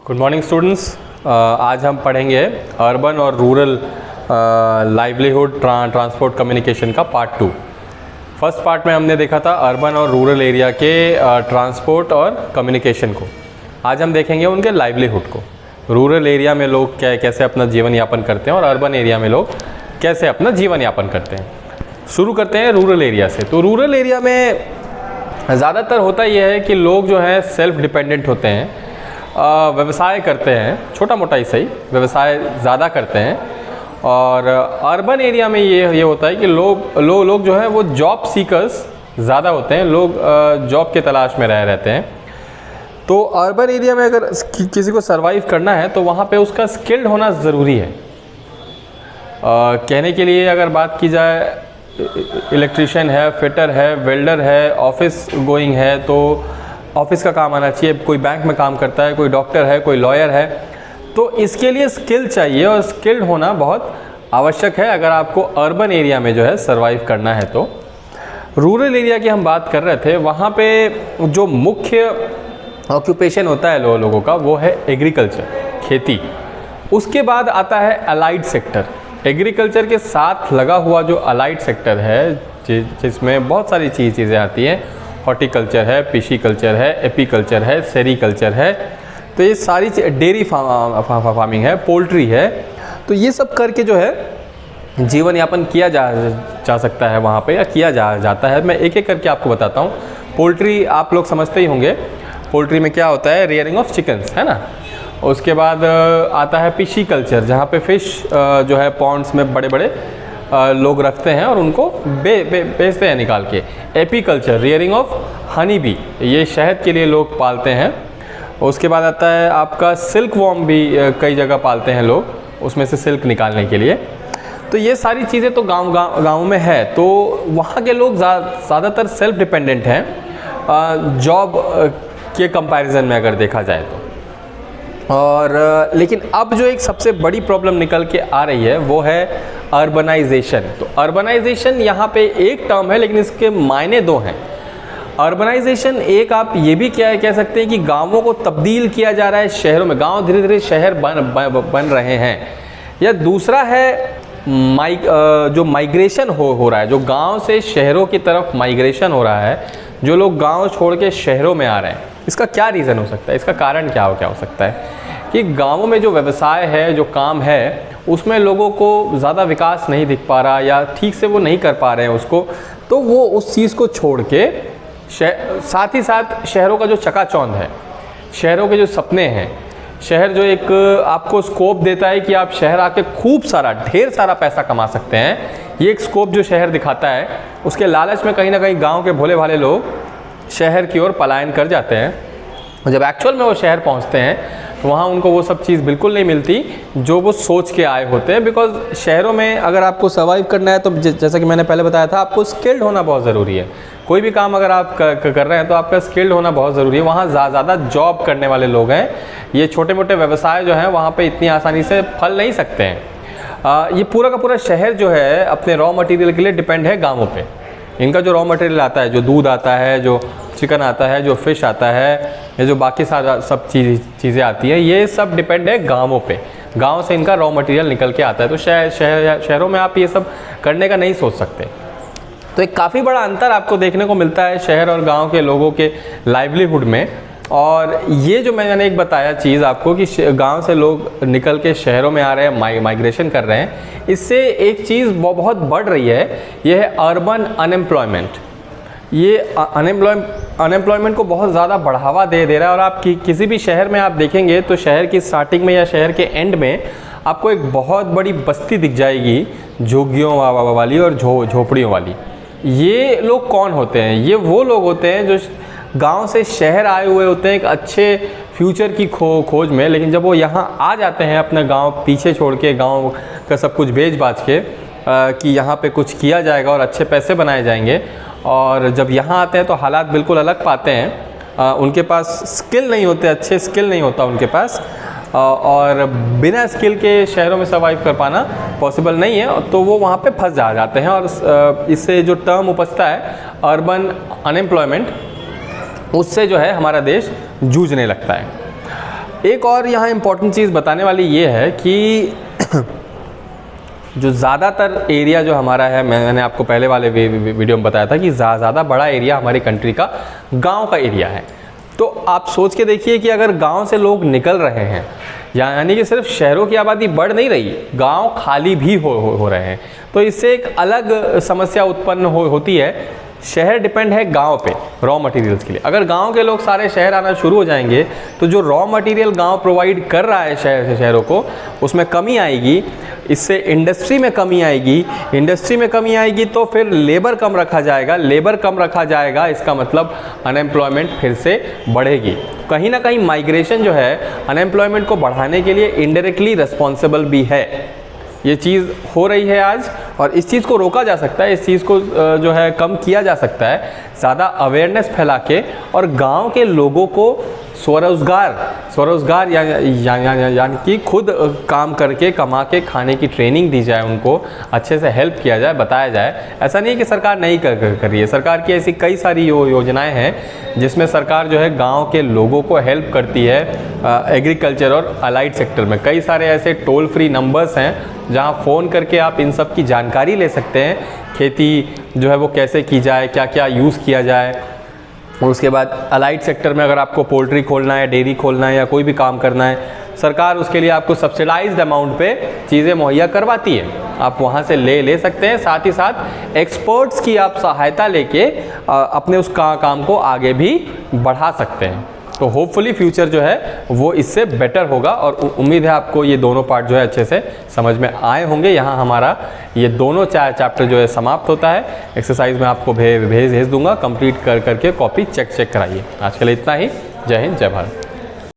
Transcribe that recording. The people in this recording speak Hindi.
Good morning students. आज हम पढ़ेंगे अर्बन और रूरल लाइवलीहुड ट्रांसपोर्ट कम्युनिकेशन का पार्ट 2। फर्स्ट पार्ट में हमने देखा था अर्बन और रूरल एरिया के ट्रांसपोर्ट और कम्युनिकेशन को। आज हम देखेंगे उनके लाइवलीहुड को। रूरल एरिया में लोग कैसे अपना जीवन यापन करते हैं और अर्बन एरिया में लोग कैसे अपना जीवन यापन करते हैं। शुरू करते हैं रूरल एरिया से। तो रूरल एरिया में ज़्यादातर होता यह है कि लोग जो हैं सेल्फ डिपेंडेंट होते हैं, व्यवसाय करते हैं, छोटा मोटा ही सही व्यवसाय ज़्यादा करते हैं। और अर्बन एरिया में ये होता है कि लोग जो है वो जॉब सीकर्स ज़्यादा होते हैं, लोग जॉब के तलाश में रहते हैं। तो अर्बन एरिया में अगर किसी को सर्वाइव करना है तो वहाँ पे उसका स्किल्ड होना ज़रूरी है। कहने के लिए अगर बात की जाए, इलेक्ट्रीशियन है, फिटर है, वेल्डर है, ऑफिस गोइंग है तो ऑफिस का काम आना चाहिए, कोई बैंक में काम करता है, कोई डॉक्टर है, कोई लॉयर है, तो इसके लिए स्किल चाहिए और स्किल्ड होना बहुत आवश्यक है अगर आपको अर्बन एरिया में जो है सर्वाइव करना है। तो रूरल एरिया की हम बात कर रहे थे, वहाँ पे जो मुख्य ऑक्यूपेशन होता है लोगों का वो है एग्रीकल्चर, खेती। उसके बाद आता है अलाइड सेक्टर। एग्रीकल्चर के साथ लगा हुआ जो अलाइड सेक्टर है जिसमें बहुत सारी चीज़ें आती हैं, हॉर्टिकल्चर है, पिशीकल्चर है, एपीकल्चर है, सेरीकल्चर है, तो ये सारी डेयरी फार्मिंग है, पोल्ट्री है। तो ये सब करके जो है जीवन यापन किया जा सकता है वहाँ पे, या किया जाता है। मैं एक एक करके आपको बताता हूँ। पोल्ट्री आप लोग समझते ही होंगे, पोल्ट्री में क्या होता है, रेयरिंग ऑफ चिकन्स, है ना। उसके बाद आता है पिशीकल्चर, जहाँ पे फ़िश जो है पॉन्ड्स में बड़े बड़े लोग रखते हैं और उनको बेचते हैं निकाल के। Apiculture, rearing of honey bee, ये शहद के लिए लोग पालते हैं। उसके बाद आता है आपका सिल्क वॉर्म भी कई जगह पालते हैं लोग, उसमें से सिल्क निकालने के लिए। तो ये सारी चीज़ें तो गाँव में है। तो वहाँ के लोग ज़्यादातर सेल्फ डिपेंडेंट हैं जॉब के कंपैरिजन में अगर देखा जाए तो। और लेकिन अब जो एक सबसे बड़ी प्रॉब्लम निकल के आ रही है वो है अर्बनाइजेशन। तो अर्बनाइजेशन यहाँ पे एक टर्म है लेकिन इसके मायने दो हैं। अर्बनाइजेशन एक आप ये भी कह सकते हैं कि गांवों को तब्दील किया जा रहा है शहरों में, गांव धीरे धीरे शहर बन रहे हैं। या दूसरा है जो माइग्रेशन हो रहा है, जो गांव से शहरों की तरफ माइग्रेशन हो रहा है, जो लोग गांव छोड़ के शहरों में आ रहे हैं। इसका क्या रीज़न हो सकता है, इसका कारण क्या हो सकता है कि गांवों में जो व्यवसाय है, जो काम है, उसमें लोगों को ज़्यादा विकास नहीं दिख पा रहा या ठीक से वो नहीं कर पा रहे हैं उसको, तो वो उस चीज़ को छोड़ के साथ ही साथ शहरों का जो चकाचौंध है, शहरों के जो सपने हैं, शहर जो एक आपको स्कोप देता है कि आप शहर आके खूब सारा ढेर सारा पैसा कमा सकते हैं, ये एक स्कोप जो शहर दिखाता है, उसके लालच में कहीं ना कहीं गाँव के भोले भाले लोग शहर की ओर पलायन कर जाते हैं। जब एक्चुअल में वो शहर पहुंचते हैं तो वहाँ उनको वो सब चीज़ बिल्कुल नहीं मिलती जो वो सोच के आए होते हैं। बिकॉज शहरों में अगर आपको सर्वाइव करना है तो जैसा कि मैंने पहले बताया था, आपको स्किल्ड होना बहुत ज़रूरी है। कोई भी काम अगर आप कर रहे हैं तो आपका स्किल्ड होना बहुत ज़रूरी है। वहाँ ज़्यादा जॉब करने वाले लोग हैं, ये छोटे मोटे व्यवसाय जो हैं वहाँ पर इतनी आसानी से फल नहीं सकते हैं। ये पूरा का पूरा शहर जो है अपने रॉ मटेरियल के लिए डिपेंड है गाँवों पे। इनका जो रॉ मटेरियल आता है, जो दूध आता है, जो चिकन आता है, जो फिश आता है, या जो बाकी सारा सब चीज़ें आती हैं, ये सब डिपेंड है गाँवों पे। गाँव से इनका रॉ मटेरियल निकल के आता है। तो शहरों में आप ये सब करने का नहीं सोच सकते। तो एक काफ़ी बड़ा अंतर आपको देखने को मिलता है शहर और गाँव के लोगों के लाइवलीहुड में। और ये जो मैंने एक बताया चीज़ आपको कि गांव से लोग निकल के शहरों में आ रहे हैं, माइग्रेशन कर रहे हैं, इससे एक चीज़ बहुत बढ़ रही है, ये है अर्बन अनएम्प्लॉयमेंट। ये अनएम्प्लॉयमेंट को बहुत ज़्यादा बढ़ावा दे रहा है। और आप किसी भी शहर में आप देखेंगे तो शहर की स्टार्टिंग में या शहर के एंड में आपको एक बहुत बड़ी बस्ती दिख जाएगी, झुग्गियों वाली और झोपड़ियों वाली। ये लोग कौन होते हैं? ये वो लोग होते हैं जो गांव से शहर आए हुए होते हैं एक अच्छे फ्यूचर की खोज में, लेकिन जब वो यहाँ आ जाते हैं अपना गांव पीछे छोड़ के, गांव का सब कुछ बेच बाच के कि यहाँ पे कुछ किया जाएगा और अच्छे पैसे बनाए जाएंगे, और जब यहाँ आते हैं तो हालात बिल्कुल अलग पाते हैं। उनके पास स्किल नहीं होते, अच्छे स्किल नहीं होता उनके पास, और बिना स्किल के शहरों में सर्वाइव कर पाना पॉसिबल नहीं है। तो वो वहाँ पे फंस जाते हैं और इससे जो टर्म उपजता है अर्बन अनएम्प्लॉयमेंट, उससे जो है हमारा देश जूझने लगता है। एक और यहाँ इम्पॉर्टेंट चीज़ बताने वाली ये है कि जो ज़्यादातर एरिया जो हमारा है, मैंने आपको पहले वाले वीडियो में बताया था कि ज़्यादा बड़ा एरिया हमारी कंट्री का गांव का एरिया है। तो आप सोच के देखिए कि अगर गांव से लोग निकल रहे हैं, यानी कि सिर्फ शहरों की आबादी बढ़ नहीं रही, गांव खाली भी हो रहे हैं, तो इससे एक अलग समस्या उत्पन्न होती है। शहर डिपेंड है गांव पे रॉ मटेरियल्स के लिए। अगर गांव के लोग सारे शहर आना शुरू हो जाएंगे तो जो रॉ मटेरियल गांव प्रोवाइड कर रहा है शहरों को, उसमें कमी आएगी। इससे इंडस्ट्री में कमी आएगी, इंडस्ट्री में कमी आएगी तो फिर लेबर कम रखा जाएगा, लेबर कम रखा जाएगा, इसका मतलब अनएम्प्लॉयमेंट फिर से बढ़ेगी। कहीं ना कहीं माइग्रेशन जो है अनएम्प्लॉयमेंट को बढ़ाने के लिए इनडायरेक्टली रिस्पॉन्सिबल भी है। ये चीज़ हो रही है आज, और इस चीज़ को रोका जा सकता है, इस चीज़ को जो है कम किया जा सकता है ज़्यादा अवेयरनेस फैला के, और गांव के लोगों को स्वरोजगार यानी कि खुद काम करके कमा के खाने की ट्रेनिंग दी जाए, उनको अच्छे से हेल्प किया जाए, बताया जाए। ऐसा नहीं है कि सरकार नहीं कर रही है, सरकार की ऐसी कई सारी योजनाएं हैं जिसमें सरकार जो है गांव के लोगों को हेल्प करती है। एग्रीकल्चर और अलाइड सेक्टर में कई सारे ऐसे टोल फ्री नंबर्स हैं जहां फ़ोन करके आप इन सब की जानकारी ले सकते हैं। खेती जो है वो कैसे की जाए, क्या क्या यूज़ किया जाए। और उसके बाद अलाइड सेक्टर में अगर आपको पोल्ट्री खोलना है, डेयरी खोलना है या कोई भी काम करना है, सरकार उसके लिए आपको सब्सिडाइज्ड अमाउंट पे चीज़ें मुहैया करवाती है, आप वहाँ से ले सकते हैं। साथ ही साथ एक्सपर्ट्स की आप सहायता लेके अपने उस काम को आगे भी बढ़ा सकते हैं। तो होपफुली फ्यूचर जो है वो इससे बेटर होगा, और उम्मीद है आपको ये दोनों पार्ट जो है अच्छे से समझ में आए होंगे। यहाँ हमारा ये दोनों चैप्टर जो है समाप्त होता है। एक्सरसाइज में आपको भेज दूंगा, कंप्लीट करके कॉपी चेक कराइए। आज के लिए इतना ही। जय हिंद, जय भारत।